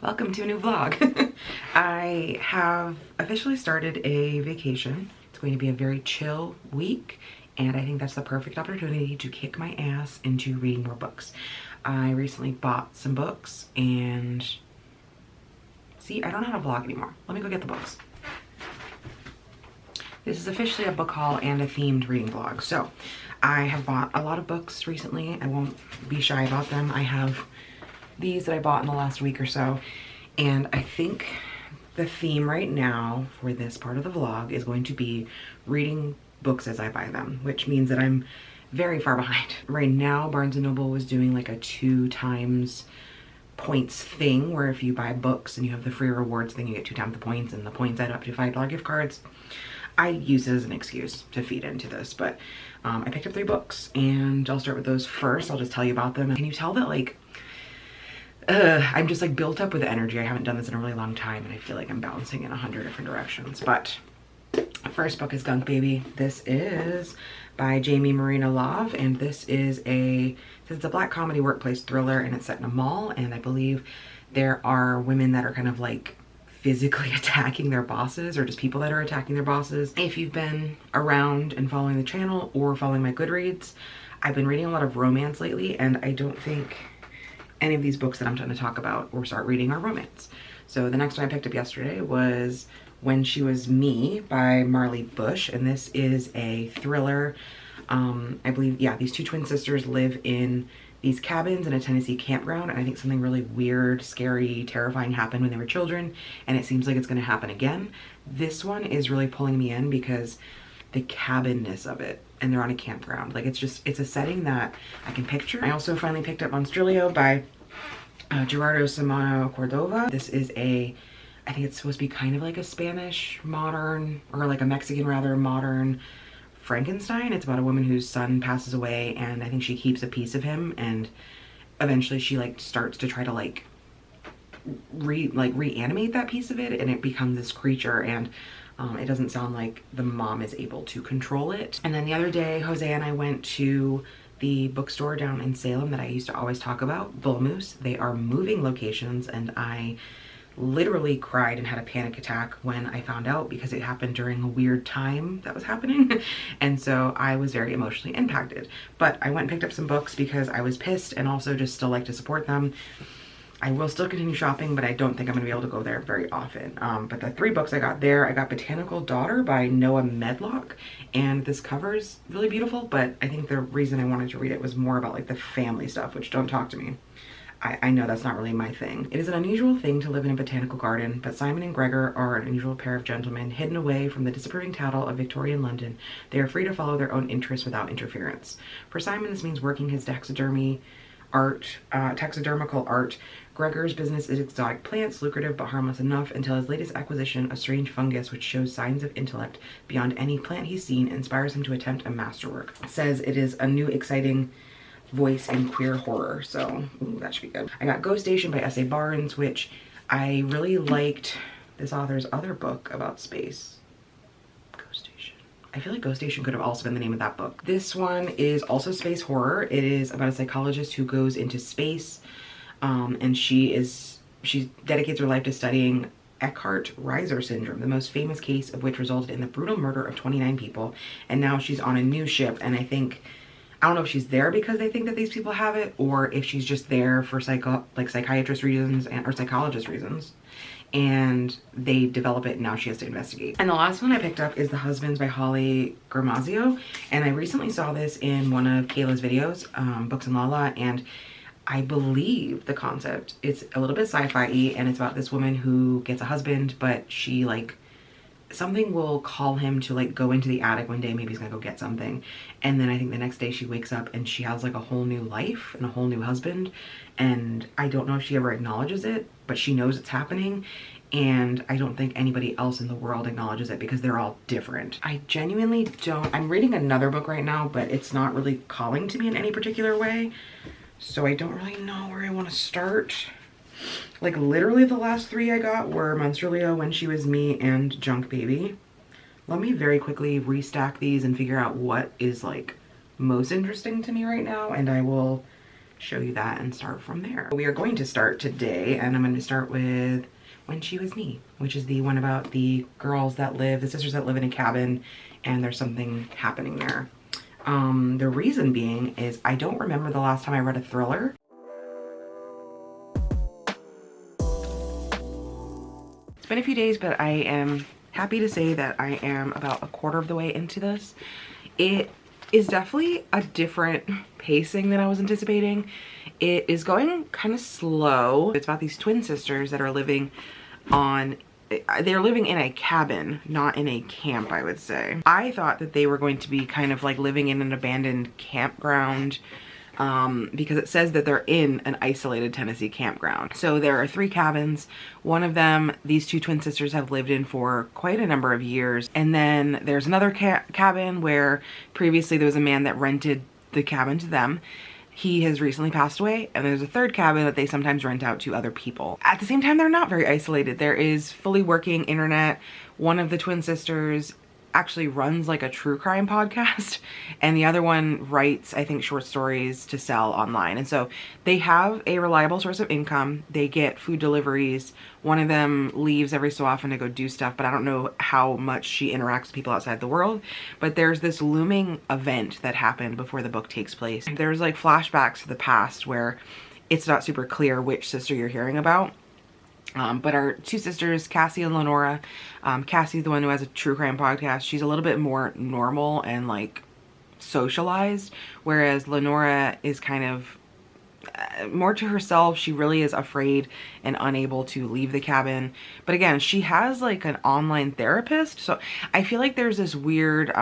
Welcome to a new vlog. I have officially started a vacation. It's going to be a very chill week, and I think that's the perfect opportunity to kick my ass into reading more books. I recently bought some books and see, I don't know how to vlog anymore. Let me go get the books. This is officially a book haul and a themed reading vlog. So I have bought a lot of books recently. I won't be shy about them. I have these that I bought in the last week or so, and I think the theme right now for this part of the vlog is going to be reading books as I buy them, which means that I'm very far behind. Right now, Barnes & Noble was doing like a 2 times points thing, where if you buy books and you have the free rewards thing, you get 2 times the points, and the points add up to $5 gift cards. I use it as an excuse to feed into this, but I picked up 3 books, and I'll start with those first. I'll just tell you about them. Can you tell that like I'm just like built up with energy? I haven't done this in a really long time, and I feel like I'm bouncing in 100 different directions. But first book is Gunk Baby. This is by Jamie Marina Love, and this is it's a black comedy workplace thriller, and it's set in a mall, and I believe there are women that are kind of like physically attacking their bosses, or just people that are attacking their bosses. If you've been around and following the channel or following my Goodreads, I've been reading a lot of romance lately, and I don't think any of these books that I'm trying to talk about or start reading are romance. So the next one I picked up yesterday was When She Was Me by Marlee Bush, and this is a thriller. I believe, yeah, these 2 twin sisters live in these cabins in a Tennessee campground, and I think something really weird, scary, terrifying happened when they were children, and it seems like it's going to happen again. This one is really pulling me in because the cabin-ness of it, and they're on a campground. Like, it's a setting that I can picture. I also finally picked up Monstrilio by Eduardo Samano Cordova. This is I think it's supposed to be kind of like a Spanish modern, or like a Mexican rather, modern Frankenstein. It's about a woman whose son passes away, and I think she keeps a piece of him, and eventually she like starts to try to like reanimate that piece of it, and it becomes this creature, and it doesn't sound like the mom is able to control it. And then the other day, Jose and I went to the bookstore down in Salem that I used to always talk about, Bull Moose. They are moving locations, and I literally cried and had a panic attack when I found out, because it happened during a weird time that was happening. And so I was very emotionally impacted. But I went and picked up some books because I was pissed, and also just still like to support them. I will still continue shopping, but I don't think I'm going to be able to go there very often. But the 3 books I got there, I got Botanical Daughter by Noah Medlock, and this cover is really beautiful, but I think the reason I wanted to read it was more about like the family stuff, which don't talk to me. I know that's not really my thing. It is an unusual thing to live in a botanical garden, but Simon and Gregor are an unusual pair of gentlemen hidden away from the disapproving tattle of Victorian London. They are free to follow their own interests without interference. For Simon, this means working his taxidermical art. Gregor's business is exotic plants, lucrative but harmless enough, until his latest acquisition, a strange fungus which shows signs of intellect beyond any plant he's seen, inspires him to attempt a masterwork. It says it is a new, exciting voice in queer horror, so that should be good. I got Ghost Station by S.A. Barnes, which I really liked this author's other book about space. Ghost Station. I feel like Ghost Station could have also been the name of that book. This one is also space horror. It is about a psychologist who goes into space, and she dedicates her life to studying Eckhart-Reiser syndrome, the most famous case of which resulted in the brutal murder of 29 people. And now she's on a new ship, and I don't know if she's there because they think that these people have it, or if she's just there for psychiatrist reasons or psychologist reasons, and they develop it, and now she has to investigate. And the last one I picked up is The Husbands by Holly Gramazio, and I recently saw this in one of Kayla's videos, Books and Lala, and I believe the concept, it's a little bit sci-fi-y, and it's about this woman who gets a husband, but she like, something will call him to like go into the attic one day. Maybe he's gonna go get something, and then I think the next day she wakes up and she has like a whole new life and a whole new husband, and I don't know if she ever acknowledges it, but she knows it's happening, and I don't think anybody else in the world acknowledges it because they're all different. I genuinely don't. I'm reading another book right now, but it's not really calling to me in any particular way, so I don't really know where I want to start. Like, literally the last 3 I got were Monstrilio, When She Was Me, and Gunk Baby. Let me very quickly restack these and figure out what is like most interesting to me right now, and I will show you that and start from there. We are going to start today, and I'm going to start with When She Was Me, which is the one about the girls that live, the sisters that live in a cabin, and there's something happening there. The reason being is I don't remember the last time I read a thriller. It's been a few days, but I am happy to say that I am about a quarter of the way into this. It is definitely a different pacing than I was anticipating. It is going kind of slow. It's about these twin sisters that are living they're living in a cabin, not in a camp, I would say. I thought that they were going to be kind of like living in an abandoned campground, because it says that they're in an isolated Tennessee campground. So there are 3 cabins. One of them, these 2 twin sisters have lived in for quite a number of years. And then there's another cabin where previously there was a man that rented the cabin to them. He has recently passed away, and there's a 3rd cabin that they sometimes rent out to other people. At the same time, they're not very isolated. There is fully working internet. One of the twin sisters actually runs like a true crime podcast, and the other one writes, I think, short stories to sell online. And so they have a reliable source of income. They get food deliveries. One of them leaves every so often to go do stuff, but I don't know how much she interacts with people outside the world. But there's this looming event that happened before the book takes place. There's like flashbacks to the past where it's not super clear which sister you're hearing about. But our 2 sisters, Cassie and Lenora, Cassie's the one who has a true crime podcast. She's a little bit more normal and like socialized, whereas Lenora is kind of more to herself. She really is afraid and unable to leave the cabin. But again, she has like an online therapist. So I feel like there's this weird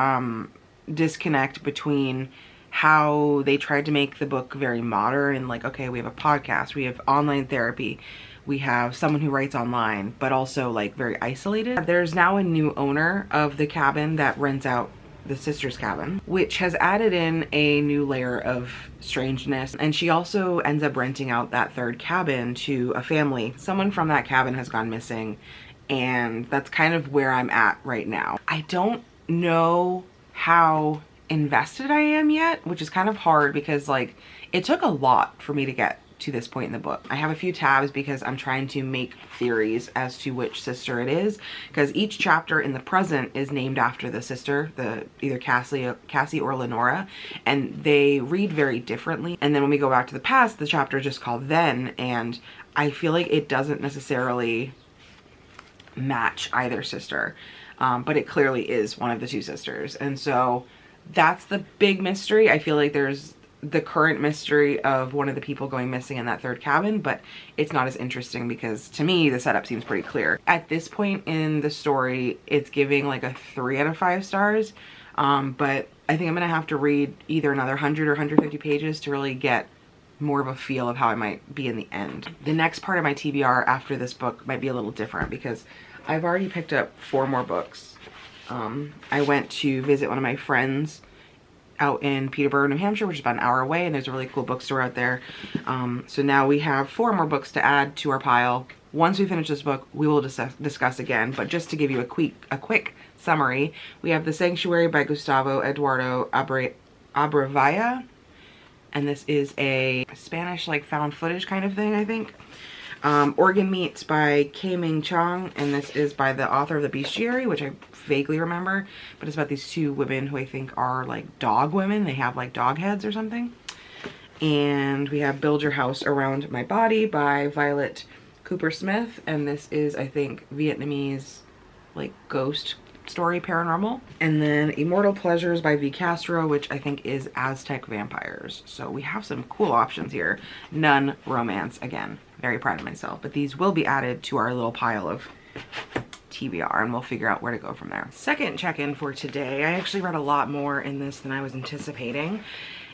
disconnect between how they tried to make the book very modern and like, okay, we have a podcast, we have online therapy, we have someone who writes online, but also like very isolated. There's now a new owner of the cabin that rents out the sister's cabin, which has added in a new layer of strangeness. And she also ends up renting out that 3rd cabin to a family. Someone from that cabin has gone missing, and that's kind of where I'm at right now. I don't know how invested I am yet, which is kind of hard because like it took a lot for me to get to this point in the book. I have a few tabs because I'm trying to make theories as to which sister it is, because each chapter in the present is named after the sister, either Cassie or Lenora, and they read very differently. And then when we go back to the past, the chapter is just called Then, and I feel like it doesn't necessarily match either sister, but it clearly is one of the 2 sisters. And so that's the big mystery. I feel like there's the current mystery of one of the people going missing in that 3rd cabin, but it's not as interesting because to me the setup seems pretty clear. At this point in the story, it's giving like a 3 out of 5 stars, but I think I'm gonna have to read either another 100 or 150 pages to really get more of a feel of how I might be in the end. The next part of my TBR after this book might be a little different because I've already picked up 4 more books. I went to visit one of my friends out in Peterborough, New Hampshire, which is about an hour away, and there's a really cool bookstore out there. So now we have 4 more books to add to our pile. Once we finish this book, we will discuss again, but just to give you a quick summary, we have The Sanctuary by Gustavo Eduardo Abrevaya, and this is a Spanish like found footage kind of thing, I think. Organ Meats by K. Ming Chong, and this is by the author of The Bestiary, which I vaguely remember, but it's about these 2 women who I think are like dog women. They have like dog heads or something. And we have Build Your House Around My Body by Violet Cooper Smith, and this is, I think, Vietnamese like ghost story paranormal. And then Immortal Pleasures by V. Castro, which I think is Aztec vampires. So we have some cool options here. None romance, again. Very proud of myself, but these will be added to our little pile of TBR and we'll figure out where to go from there. Second check-in for today. I actually read a lot more in this than I was anticipating,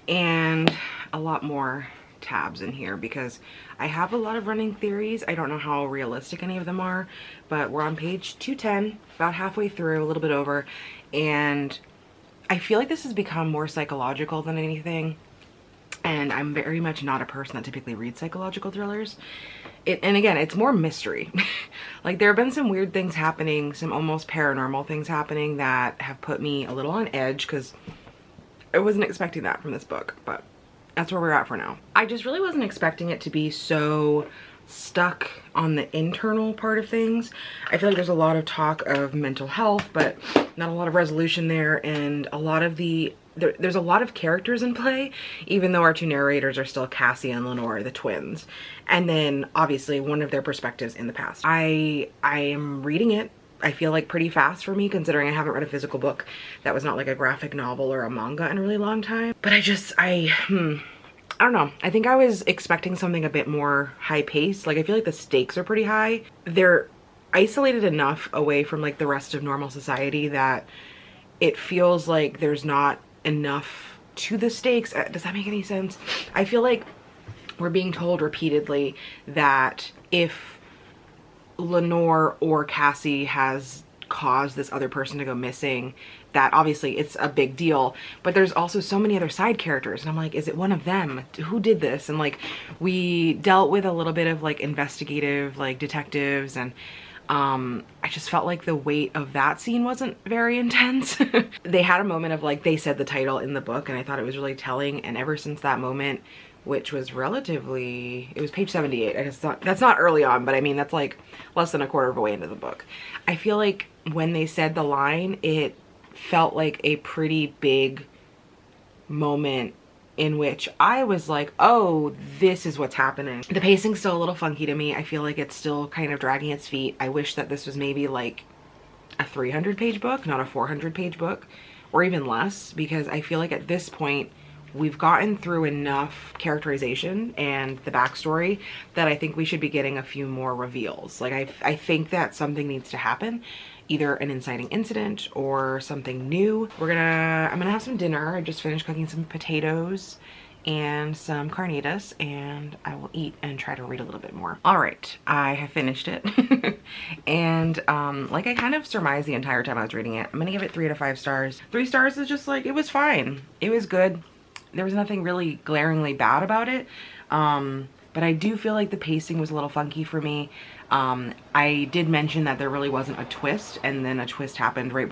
and a lot more tabs in here because I have a lot of running theories. I don't know how realistic any of them are, but we're on page 210, about halfway through, a little bit over, and I feel like this has become more psychological than anything. And I'm very much not a person that typically reads psychological thrillers. And again, it's more mystery. Like there have been some weird things happening, some almost paranormal things happening that have put me a little on edge because I wasn't expecting that from this book. But that's where we're at for now. I just really wasn't expecting it to be so stuck on the internal part of things. I feel like there's a lot of talk of mental health, but not a lot of resolution there, and a lot of there's a lot of characters in play, even though our two narrators are still Cassie and Lenore, the twins, and then obviously one of their perspectives in the past. I am reading it, I feel like, pretty fast for me, considering I haven't read a physical book that was not like a graphic novel or a manga in a really long time. But I don't know. I think I was expecting something a bit more high paced. Like, I feel like the stakes are pretty high. They're isolated enough away from like the rest of normal society that it feels like there's not enough to the stakes. Does that make any sense? I feel like we're being told repeatedly that if Lenore or Cassie has caused this other person to go missing, that obviously it's a big deal, but there's also so many other side characters, and I'm like, is it one of them? Who did this? And like, we dealt with a little bit of like investigative, like detectives, and I just felt like the weight of that scene wasn't very intense. They had a moment of like, they said the title in the book, and I thought it was really telling, and ever since that moment, which was relatively, it was page 78, I guess that's not early on, but I mean, that's like less than a quarter of a way into the book. I feel like when they said the line, it felt like a pretty big moment in which I was like, oh, this is what's happening. The pacing's still a little funky to me. I feel like it's still kind of dragging its feet. I wish that this was maybe like a 300-page book, not a 400-page book, or even less, because I feel like at this point we've gotten through enough characterization and the backstory that I think we should be getting a few more reveals. Like, I think that something needs to happen, either an inciting incident or something new. I'm gonna have some dinner. I just finished cooking some potatoes and some carnitas, and I will eat and try to read a little bit more. All right, I have finished it. And like I kind of surmised the entire time I was reading it, I'm gonna give it 3 out of 5 stars. 3 stars is just like, it was fine. It was good. There was nothing really glaringly bad about it. But I do feel like the pacing was a little funky for me. I did mention that there really wasn't a twist, and then a twist happened right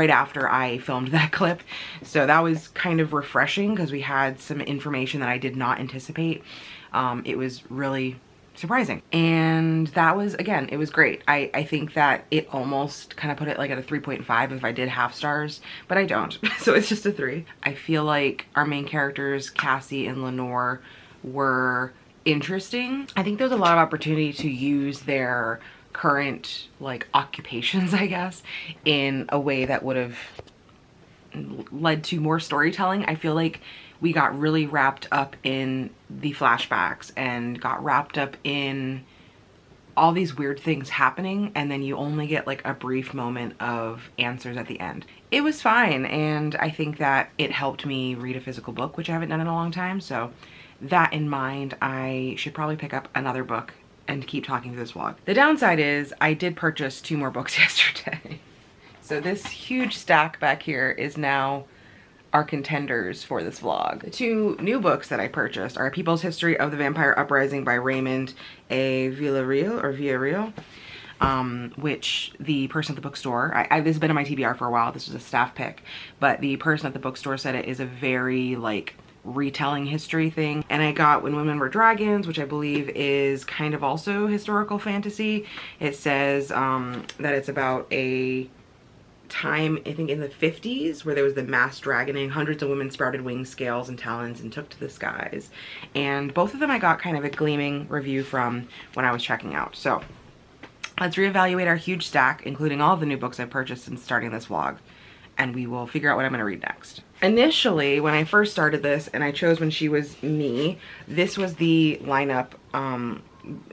after I filmed that clip. So that was kind of refreshing because we had some information that I did not anticipate. It was really surprising. And that was, again, it was great. I think that it almost kind of put it like at a 3.5 if I did half stars, but I don't. So it's just a 3. I feel like our main characters, Cassie and Lenore, were interesting. I think there's a lot of opportunity to use their current like occupations, I guess, in a way that would have led to more storytelling. I feel like we got really wrapped up in the flashbacks and got wrapped up in all these weird things happening, and then you only get like a brief moment of answers at the end. It was fine, and I think that it helped me read a physical book, which I haven't done in a long time. So that in mind, I should probably pick up another book and keep talking through this vlog. The downside is I did purchase 2 more books yesterday. So this huge stack back here is now our contenders for this vlog. The 2 new books that I purchased are People's History of the Vampire Uprising by Raymond A. Villarreal, which the person at the bookstore, this has been in my TBR for a while, this was a staff pick, but the person at the bookstore said it is a very like retelling history thing. And I got When Women Were Dragons, which I believe is kind of also historical fantasy. It says that it's about a time, I think in the 50s, where there was the mass dragoning. Hundreds of women sprouted wings, scales, and talons and took to the skies. And both of them I got kind of a gleaming review from when I was checking out. So let's reevaluate our huge stack, including all of the new books I've purchased since starting this vlog, and we will figure out what I'm gonna read next. Initially, when I first started this and I chose When She Was Me, this was the lineup,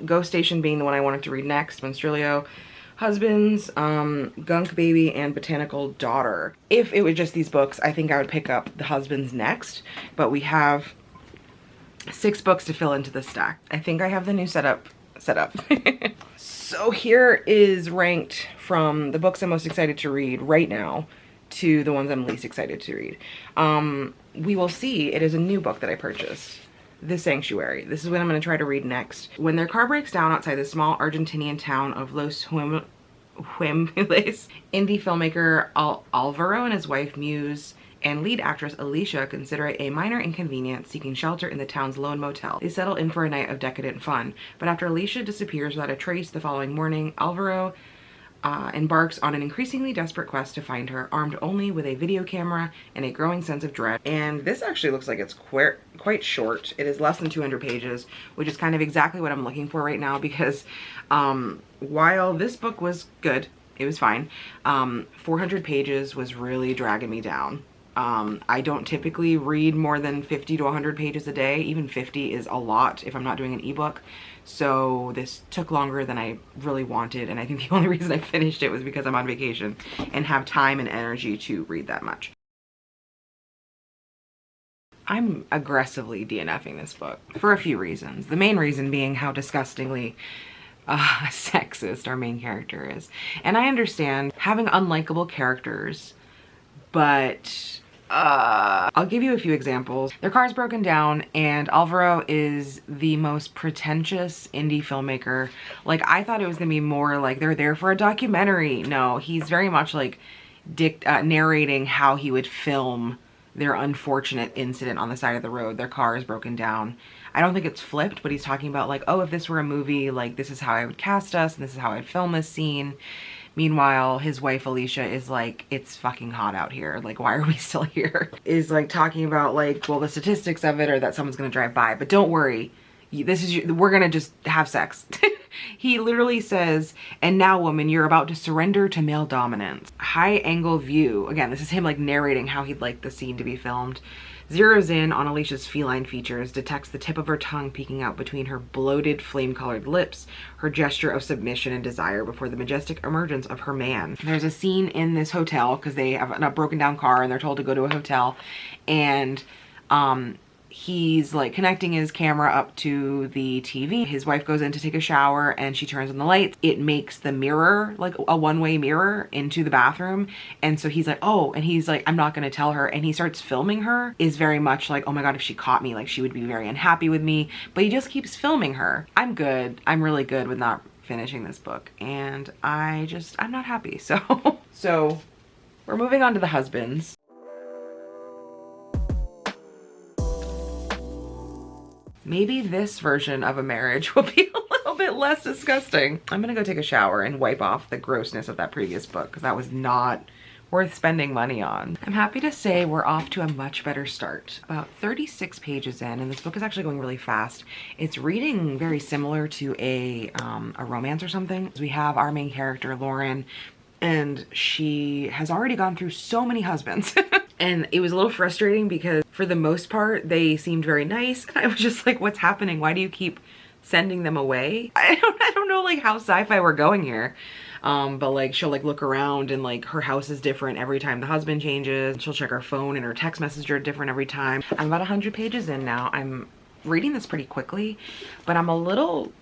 Ghost Station being the one I wanted to read next, Monstrilio, Husbands, Gunk Baby, and Botanical Daughter. If it was just these books, I think I would pick up the Husbands next, but we have 6 books to fill into the stack. I think I have the new setup set up. So here is ranked from the books I'm most excited to read right now to the ones I'm least excited to read. We will see. It is a new book that I purchased. The Sanctuary. This is what I'm going to try to read next. When their car breaks down outside the small Argentinian town of Los Huemules, indie filmmaker Alvaro and his wife Muse and lead actress Alicia consider it a minor inconvenience, seeking shelter in the town's lone motel. They settle in for a night of decadent fun, but after Alicia disappears without a trace the following morning, Alvaro embarks on an increasingly desperate quest to find her, armed only with a video camera and a growing sense of dread. And this actually looks like it's quite short. It is less than 200 pages, which is kind of exactly what I'm looking for right now, because while this book was good, it was fine, 400 pages was really dragging me down. I don't typically read more than 50 to 100 pages a day. Even 50 is a lot if I'm not doing an ebook. So this took longer than I really wanted, and I think the only reason I finished it was because I'm on vacation and have time and energy to read that much. I'm aggressively DNFing this book for a few reasons. The main reason being how disgustingly sexist our main character is. And I understand having unlikable characters, but I'll give you a few examples. Their car's broken down and Alvaro is the most pretentious indie filmmaker. Like, I thought it was gonna be more like they're there for a documentary. No, he's very much like narrating how he would film their unfortunate incident on the side of the road. Their car is broken down. I don't think it's flipped, but he's talking about like, oh, if this were a movie, like this is how I would cast us and this is how I'd film this scene. Meanwhile, his wife Alicia is like, it's fucking hot out here. Like, why are we still here? Is like talking about like, well, the statistics of it are that someone's gonna drive by, but don't worry. We're gonna just have sex. He literally says, and now woman, you're about to surrender to male dominance. High angle view. Again, this is him like narrating how he'd like the scene to be filmed. Zeroes in on Alicia's feline features, detects the tip of her tongue peeking out between her bloated flame-colored lips, her gesture of submission and desire before the majestic emergence of her man. There's a scene in this hotel because they have a broken down car and they're told to go to a hotel, and he's like connecting his camera up to the TV. His wife goes in to take a shower and she turns on the lights. It makes the mirror like a one-way mirror into the bathroom. And so he's like, oh, and he's like, I'm not gonna tell her. And he starts filming her. Is very much like, oh my God, if she caught me, like she would be very unhappy with me. But he just keeps filming her. I'm good. I'm really good with not finishing this book. And I'm not happy. So we're moving on to the husbands. Maybe this version of a marriage will be a little bit less disgusting. I'm gonna go take a shower and wipe off the grossness of that previous book because that was not worth spending money on. I'm happy to say we're off to a much better start. About 36 pages in, and this book is actually going really fast. It's reading very similar to a romance or something. We have our main character, Lauren, and she has already gone through so many husbands. And it was a little frustrating because for the most part, they seemed very nice. And I was just like, what's happening? Why do you keep sending them away? I don't know like how sci-fi we're going here. But like she'll like look around and like her house is different every time the husband changes. She'll check her phone and her text messages are different every time. I'm about 100 pages in now. I'm reading this pretty quickly, but I'm a little,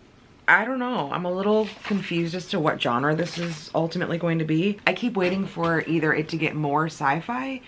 I don't know, I'm a little confused as to what genre this is ultimately going to be. I keep waiting for either it to get more sci-fi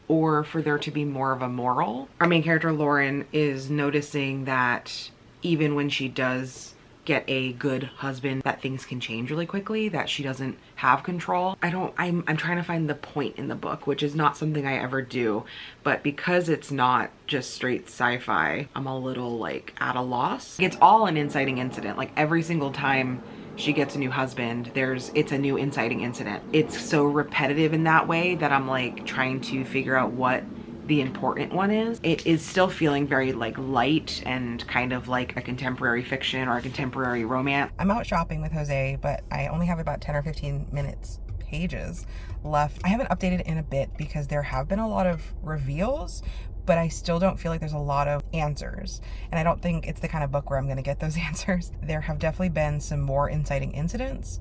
or for there to be more of a moral. Our main character, Lauren, is noticing that even when she does get a good husband, that things can change really quickly, that she doesn't have control. I'm trying to find the point in the book, which is not something I ever do, but because it's not just straight sci-fi, I'm a little like at a loss. It's all an inciting incident. Like every single time she gets a new husband, it's a new inciting incident. It's so repetitive in that way that I'm like trying to figure out what the important one is. It is still feeling very like light and kind of like a contemporary fiction or a contemporary romance. I'm out shopping with Jose, but I only have about 10 or 15 pages left. I haven't updated in a bit because there have been a lot of reveals, but I still don't feel like there's a lot of answers. And I don't think it's the kind of book where I'm gonna get those answers. There have definitely been some more inciting incidents,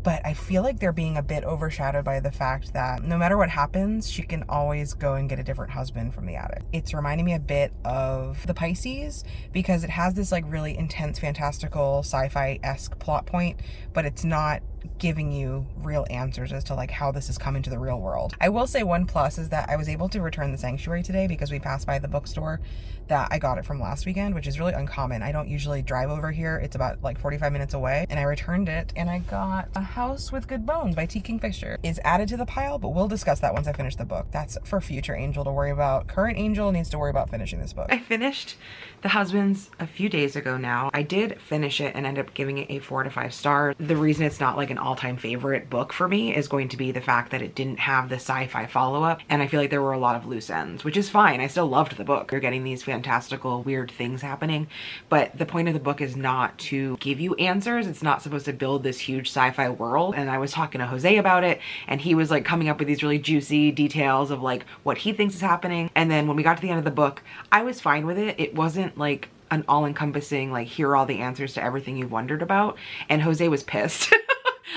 but I feel like they're being a bit overshadowed by the fact that no matter what happens, she can always go and get a different husband from the attic. It's reminding me a bit of the Pisces because it has this like really intense, fantastical, sci-fi-esque plot point, but it's not giving you real answers as to like how this is coming to the real world. I will say one plus is that I was able to return the Sanctuary today because we passed by the bookstore that I got it from last weekend, which is really uncommon. I don't usually drive over here. It's about like 45 minutes away, and I returned it and I got A House with Good Bones by T. Kingfisher. It's added to the pile, but we'll discuss that once I finish the book. That's for future Angel to worry about. Current Angel needs to worry about finishing this book. I finished The Husbands a few days ago now. I did finish it and ended up giving it a 4 to 5 stars. The reason it's not like an all-time favorite book for me is going to be the fact that it didn't have the sci-fi follow-up, and I feel like there were a lot of loose ends, which is fine. I still loved the book. You're getting these fantastical, weird things happening, but the point of the book is not to give you answers. It's not supposed to build this huge sci-fi world. And I was talking to Jose about it, and he was like coming up with these really juicy details of like what he thinks is happening. And then when we got to the end of the book, I was fine with it. It wasn't like an all-encompassing, like, here are all the answers to everything you've wondered about. And Jose was pissed.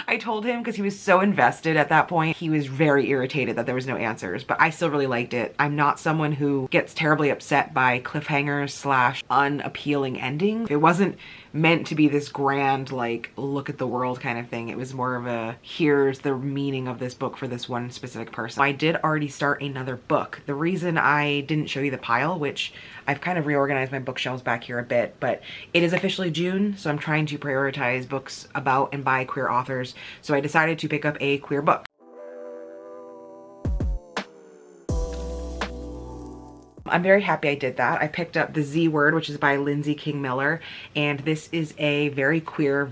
I told him because he was so invested at that point. He was very irritated that there was no answers, but I still really liked it. I'm not someone who gets terribly upset by cliffhangers slash unappealing endings. It wasn't meant to be this grand, like, look at the world kind of thing. It was more of a, here's the meaning of this book for this one specific person. I did already start another book. The reason I didn't show you the pile, which I've kind of reorganized my bookshelves back here a bit, but it is officially June, so I'm trying to prioritize books about and by queer authors. So I decided to pick up a queer book. I'm very happy I did that. I picked up The Z Word, which is by Lindsay King Miller, and this is a very queer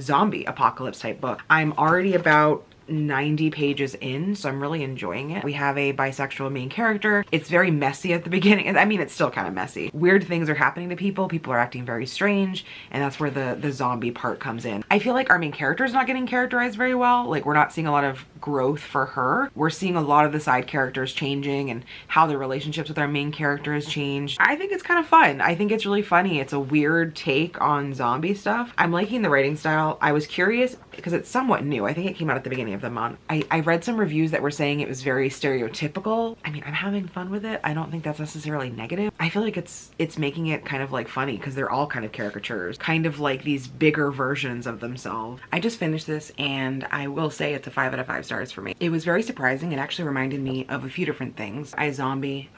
zombie apocalypse type book. I'm already about 90 pages in, so I'm really enjoying it. We have a bisexual main character. It's very messy at the beginning. I mean, it's still kind of messy. Weird things are happening to people. People are acting very strange, and that's where the zombie part comes in. I feel like our main character is not getting characterized very well. Like, we're not seeing a lot of growth for her. We're seeing a lot of the side characters changing and how their relationships with our main character has changed. I think it's kind of fun. I think it's really funny. It's a weird take on zombie stuff. I'm liking the writing style. I was curious because it's somewhat new. I think it came out at the beginning of the month. I read some reviews that were saying it was very stereotypical. I mean, I'm having fun with it. I don't think that's necessarily negative. I feel like it's making it kind of like funny because they're all kind of caricatures, kind of like these bigger versions of themselves. I just finished this and I will say it's a 5 out of 5 stars for me. It was very surprising. It actually reminded me of a few different things. iZombie,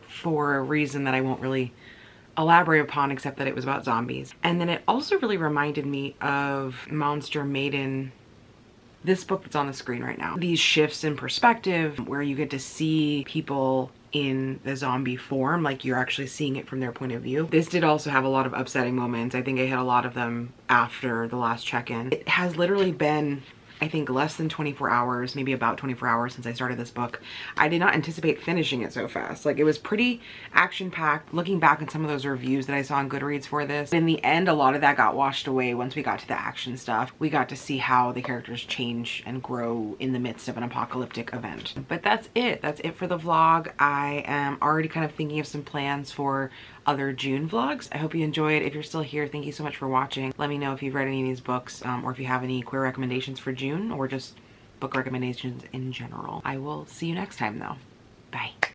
for a reason that I won't really elaborate upon except that it was about zombies. And then it also really reminded me of Monster Maiden, this book that's on the screen right now. These shifts in perspective where you get to see people in the zombie form, like you're actually seeing it from their point of view. This did also have a lot of upsetting moments. I think I hit a lot of them after the last check-in. It has literally been, I think, less than 24 hours, maybe about 24 hours since I started this book. I did not anticipate finishing it so fast. Like, it was pretty action-packed. Looking back at some of those reviews that I saw on Goodreads for this, in the end, a lot of that got washed away once we got to the action stuff. We got to see how the characters change and grow in the midst of an apocalyptic event. But that's it. That's it for the vlog. I am already kind of thinking of some plans for other June vlogs. I hope you enjoyed. If you're still here, thank you so much for watching. Let me know if you've read any of these books, or if you have any queer recommendations for June, or just book recommendations in general. I will see you next time though. Bye.